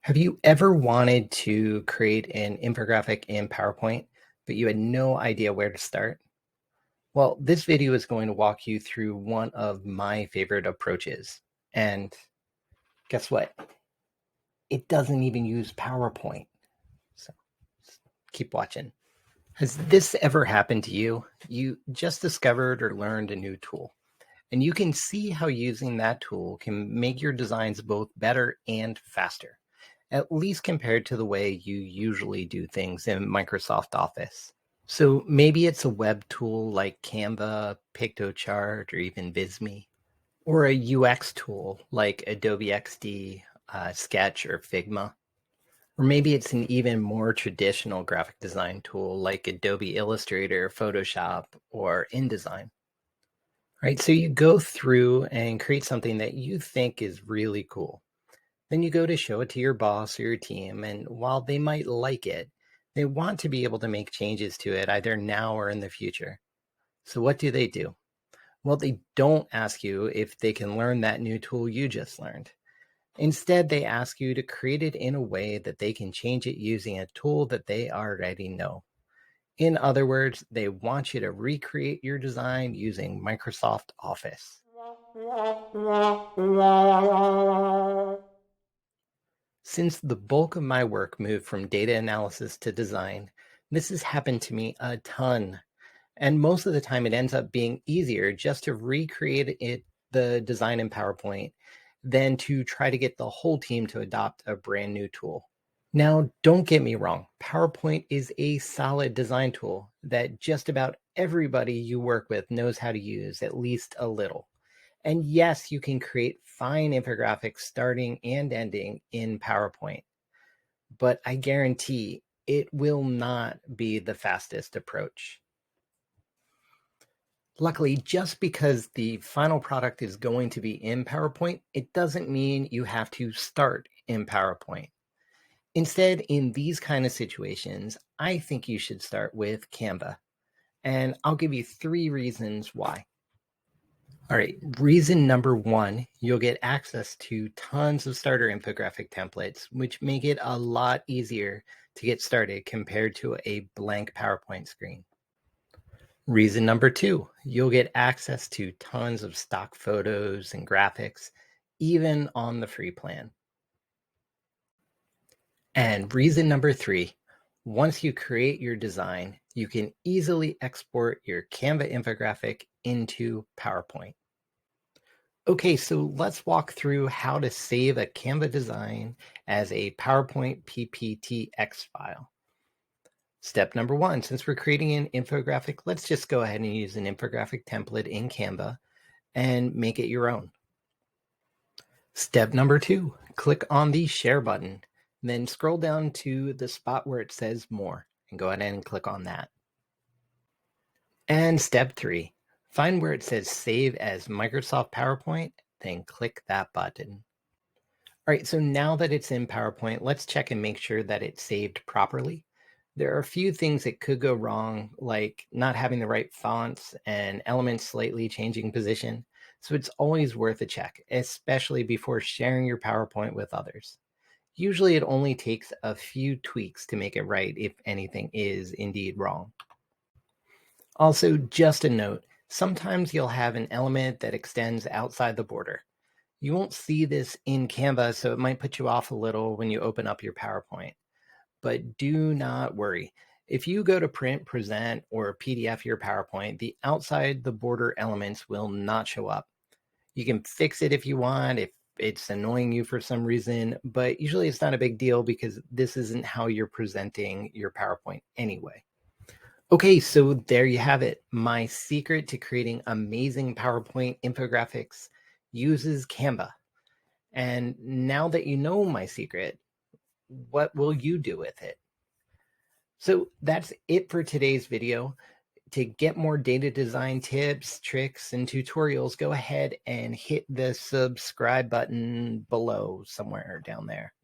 Have you ever wanted to create an infographic in PowerPoint, but you had no idea where to start? Well, this video is going to walk you through one of my favorite approaches. And guess what? It doesn't even use PowerPoint. So keep watching. Has this ever happened to you? You just discovered or learned a new tool, and you can see how using that tool can make your designs both better and faster, at least compared to the way you usually do things in Microsoft Office. So maybe it's a web tool like Canva, Pictochart, or even Visme, or a UX tool like Adobe XD, Sketch, or Figma. Or maybe it's an even more traditional graphic design tool like Adobe Illustrator, Photoshop, or InDesign. Right? So you go through and create something that you think is really cool. Then you go to show it to your boss or your team, and while they might like it, they want to be able to make changes to it either now or in the future. So what do? Well, they don't ask you if they can learn that new tool you just learned. Instead, they ask you to create it in a way that they can change it using a tool that they already know. In other words, they want you to recreate your design using Microsoft Office. Since the bulk of my work moved from data analysis to design, this has happened to me a ton. And most of the time, it ends up being easier just to recreate the design in PowerPoint than to try to get the whole team to adopt a brand new tool. Now, don't get me wrong, PowerPoint is a solid design tool that just about everybody you work with knows how to use at least a little. And yes, you can create fine infographics starting and ending in PowerPoint, but I guarantee it will not be the fastest approach. Luckily, just because the final product is going to be in PowerPoint, it doesn't mean you have to start in PowerPoint. Instead, in these kind of situations, I think you should start with Canva. And I'll give you 3 reasons why. All right, reason number 1, you'll get access to tons of starter infographic templates, which make it a lot easier to get started compared to a blank PowerPoint screen. Reason number 2, you'll get access to tons of stock photos and graphics, even on the free plan. And reason number 3, once you create your design, you can easily export your Canva infographic into PowerPoint. Okay, so let's walk through how to save a Canva design as a PowerPoint PPTX file. Step number 1, since we're creating an infographic, let's just go ahead and use an infographic template in Canva and make it your own. Step number 2, click on the share button, then scroll down to the spot where it says more and go ahead and click on that. And step 3, find where it says save as Microsoft PowerPoint, then click that button. All right, so now that it's in PowerPoint, let's check and make sure that it's saved properly. There are a few things that could go wrong, like not having the right fonts and elements slightly changing position. So it's always worth a check, especially before sharing your PowerPoint with others. Usually it only takes a few tweaks to make it right if anything is indeed wrong. Also, just a note, sometimes you'll have an element that extends outside the border. You won't see this in Canva, so it might put you off a little when you open up your PowerPoint. But do not worry. If you go to print, present, or PDF your PowerPoint, the outside the border elements will not show up. You can fix it if you want, if it's annoying you for some reason, but usually it's not a big deal because this isn't how you're presenting your PowerPoint anyway. Okay, so there you have it. My secret to creating amazing PowerPoint infographics uses Canva. And now that you know my secret, what will you do with it? So that's it for today's video. To get more data design tips, tricks, and tutorials, go ahead and hit the subscribe button below somewhere down there.